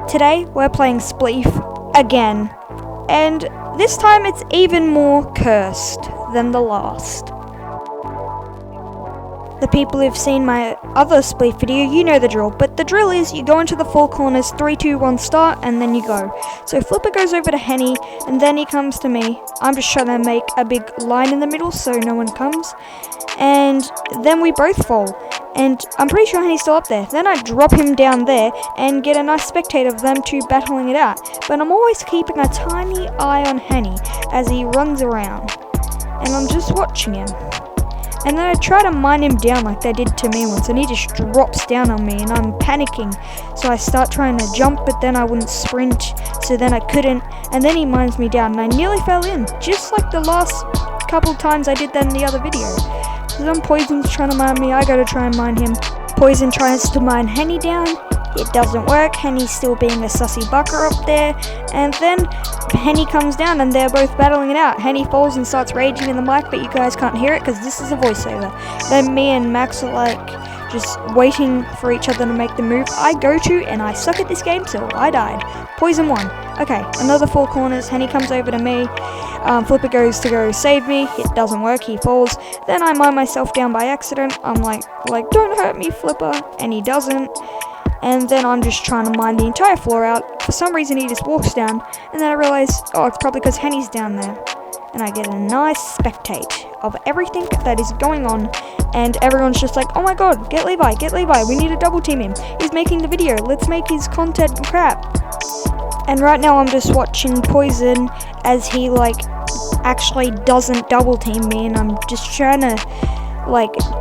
Today we're playing spleef again, and this time it's even more cursed than the last. The people who've seen my other spleef video, you know the drill, but the drill is you go into the four corners, 3, 2, 1, start, and then you go. So Flipper goes over to Henny, and then he comes to me. I'm just trying to make a big line in the middle so no one comes, and then we both fall. And I'm pretty sure Henny's still up there. Then I drop him down there and get a nice spectate of them two battling it out. But I'm always keeping a tiny eye on Henny as he runs around. And I'm just watching him. And then I try to mine him down like they did to me once, and he just drops down on me and I'm panicking. So I start trying to jump, but then I wouldn't sprint, so then I couldn't. And then he mines me down and I nearly fell in, just like the last couple times I did that in the other video. So then Poison's trying to mine me, I go to try and mine him. Poison tries to mine Henny down, it doesn't work, Henny's still being a sussy bucker up there, and then Henny comes down and they're both battling it out. Henny falls and starts raging in the mic, but you guys can't hear it because this is a voiceover. Then me and Max are like just waiting for each other to make the move I go to, and I suck at this game, so I died. Poison won. Okay, another four corners, Henny comes over to me. Flipper goes to go save me, it doesn't work, he falls. Then I mine myself down by accident. I'm like, don't hurt me, Flipper, and he doesn't. And then I'm just trying to mine the entire floor out. For some reason he just walks down, and then I realize, oh, it's probably because Henny's down there. And I get a nice spectate of everything that is going on, and everyone's just like, oh my god, get Levi, we need to double team him. He's making the video, let's make his content crap. And right now I'm just watching Poison as he actually doesn't double team me, and I'm just trying to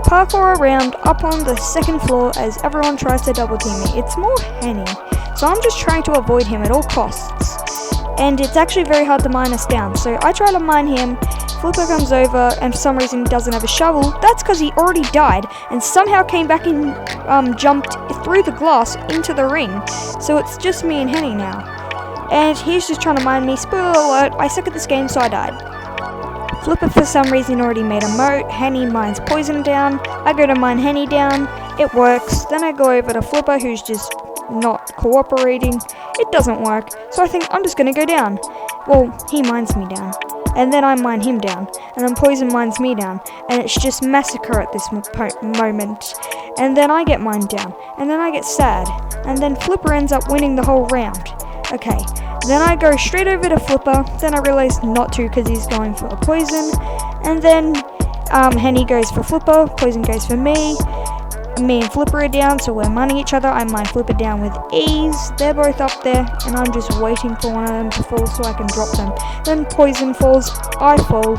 parkour around up on the second floor as everyone tries to double team me. It's more Henny, so I'm just trying to avoid him at all costs. And it's actually very hard to mine us down, so I try to mine him. Flipper comes over and for some reason he doesn't have a shovel. That's because he already died and somehow came back and jumped through the glass into the ring. So it's just me and Henny now. And he's just trying to mine me. Spoiler alert, I suck at this game, so I died. Flipper for some reason already made a moat. Henny mines Poison down. I go to mine Henny down. It works. Then I go over to Flipper, who's just not cooperating. It doesn't work. So I think I'm just going to go down. Well, he mines me down. And then I mine him down. And then Poison mines me down. And it's just massacre at this moment. And then I get mined down. And then I get sad. And then Flipper ends up winning the whole round. Okay, then I go straight over to Flipper, then I realize not to because he's going for a Poison, and then Henny goes for Flipper, Poison goes for me and Flipper are down, so we're mining each other. I mine Flipper down with ease, they're both up there, and I'm just waiting for one of them to fall so I can drop them. Then Poison falls, I fall,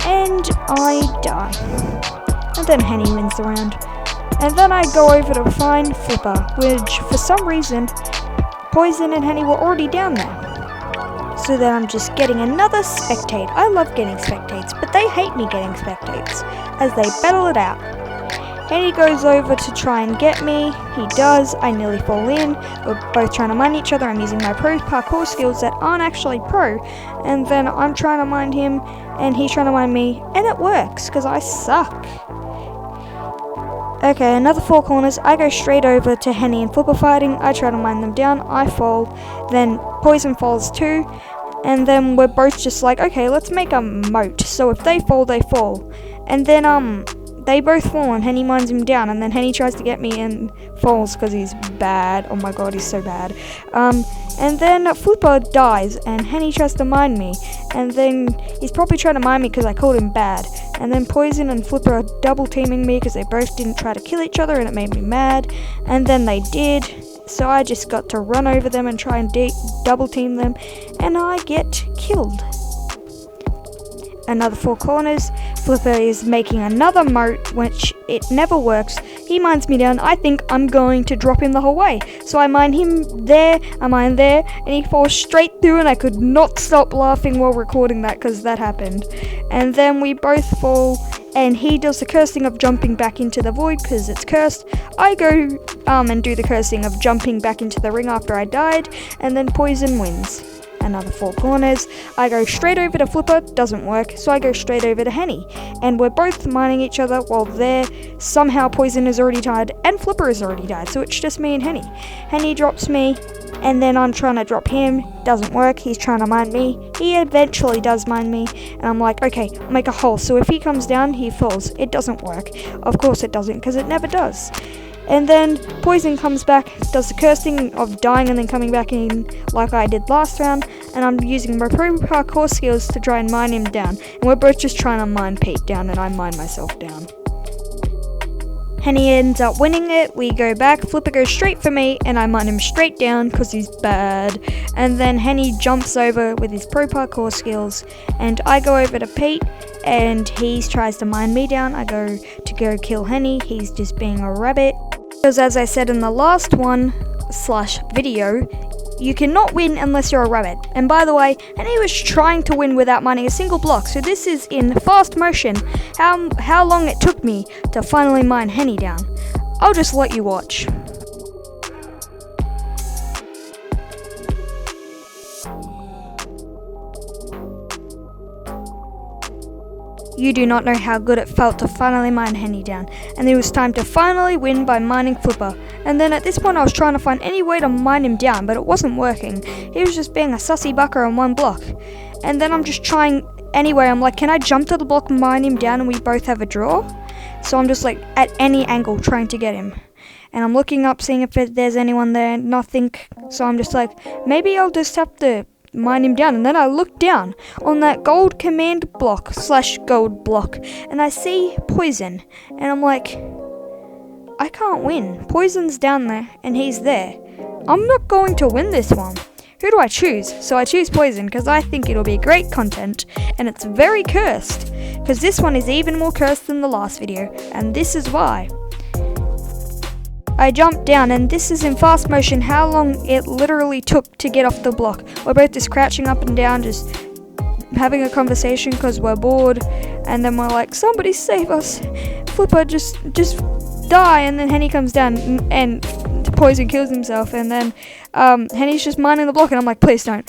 and I die. And then Henny wins the round. And then I go over to find Flipper, which for some reason Poison and Henny were already down there. So then I'm just getting another spectate. I love getting spectates, but they hate me getting spectates, as they battle it out. Henny goes over to try and get me. He does. I nearly fall in. We're both trying to mine each other. I'm using my pro parkour skills that aren't actually pro. And then I'm trying to mine him, and he's trying to mine me. And it works, because I suck. Okay, another four corners. I go straight over to Henny and Flipper fighting. I try to mine them down. I fall. Then Poison falls too. And then we're both just like, okay, let's make a moat. So if they fall, they fall. And then they both fall and Henny mines him down. And then Henny tries to get me and falls because he's bad. Oh my god, he's so bad. And then Flipper dies and Henny tries to mine me. And then he's probably trying to mine me because I called him bad. And then Poison and Flipper are double teaming me because they both didn't try to kill each other, and it made me mad. And then they did, so I just got to run over them and try and double team them, and I get killed. Another four corners. Flipper is making another moat, which it never works. He mines me down. I think I'm going to drop him the whole way. So I mine him there, I mine there, and he falls straight through, and I could not stop laughing while recording that because that happened. And then we both fall, and he does the cursing of jumping back into the void because it's cursed. I go and do the cursing of jumping back into the ring after I died, and then Poison wins. another 4 corners. I go straight over to Flipper, doesn't work, so I go straight over to Henny. And we're both mining each other while there. Somehow Poison is already died and Flipper is already died, so it's just me and Henny. Henny drops me, and then I'm trying to drop him, doesn't work, he's trying to mine me. He eventually does mine me, and I'm like, okay, I'll make a hole, so if he comes down, he falls. It doesn't work. Of course it doesn't, because it never does. And then Poison comes back, does the cursed thing of dying and then coming back in like I did last round, and I'm using my pro parkour skills to try and mine him down. And we're both just trying to mine Pete down, and I mine myself down. Henny ends up winning it, we go back, Flipper goes straight for me, and I mine him straight down because he's bad. And then Henny jumps over with his pro parkour skills, and I go over to Pete, and he tries to mine me down. I go to kill Henny, he's just being a rabbit. Because as I said in the last video, you cannot win unless you're a rabbit. And by the way, Henny was trying to win without mining a single block, so this is in fast motion how long it took me to finally mine Henny down. I'll just let you watch. You do not know how good it felt to finally mine Henny down, and it was time to finally win by mining Flipper. And then at this point I was trying to find any way to mine him down, but it wasn't working. He was just being a sussy bucker on one block. And then I'm just trying anyway, I'm like, can I jump to the block, mine him down, and we both have a draw? So I'm just like at any angle trying to get him. And I'm looking up, seeing if there's anyone there, nothing. So I'm just like, maybe I'll just have to mine him down. And then I look down on that gold command block / gold block, and I see Poison, and I'm like, I can't win. Poison's down there and he's there. I'm not going to win this one. Who do I choose? So I choose Poison because I think it'll be great content, and it's very cursed because this one is even more cursed than the last video, and this is why. I jumped down, and this is in fast motion how long it literally took to get off the block. We're both just crouching up and down, just having a conversation because we're bored, and then we're like, somebody save us. Flipper, just die. And then Henny comes down and Poison kills himself, and then Henny's just mining the block, and I'm like, please don't.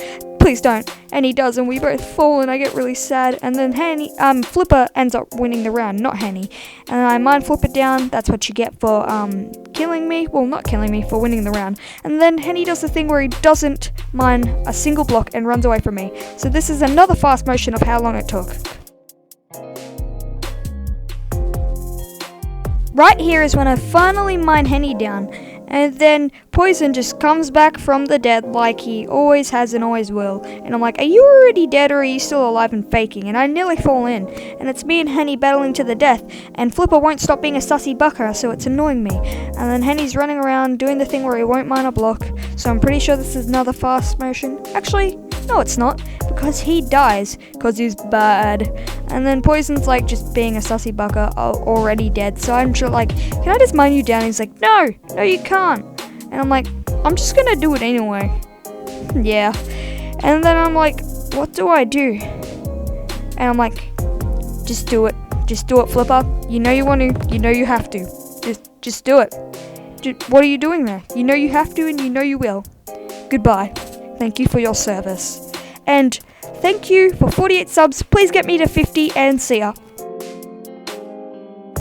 And he does, and we both fall, and I get really sad. And then Flipper ends up winning the round, not Henny. And I mine Flipper down. That's what you get for killing me. Well, not killing me, for winning the round. And then Henny does the thing where he doesn't mine a single block and runs away from me. So this is another fast motion of how long it took. Right here is when I finally mine Henny down. And then Poison just comes back from the dead like he always has and always will. And I'm like, are you already dead or are you still alive and faking? And I nearly fall in. And it's me and Henny battling to the death. And Flipper won't stop being a sussy bucker, so it's annoying me. And then Henny's running around doing the thing where he won't mine a block. So I'm pretty sure this is another fast motion. Actually, no it's not. Because he dies. Because he's bad. And then Poison's like just being a sussy bucker, already dead. So I'm just like, can I just mine you down? And he's like, no you can't. And I'm like, I'm just gonna do it anyway. Yeah. And then I'm like, what do I do? And I'm like, just do it. Just do it, Flipper. You know you want to. You know you have to. Just do it. What are you doing there? You know you have to, and you know you will. Goodbye. Thank you for your service. And thank you for 48 subs. Please get me to 50, and see ya.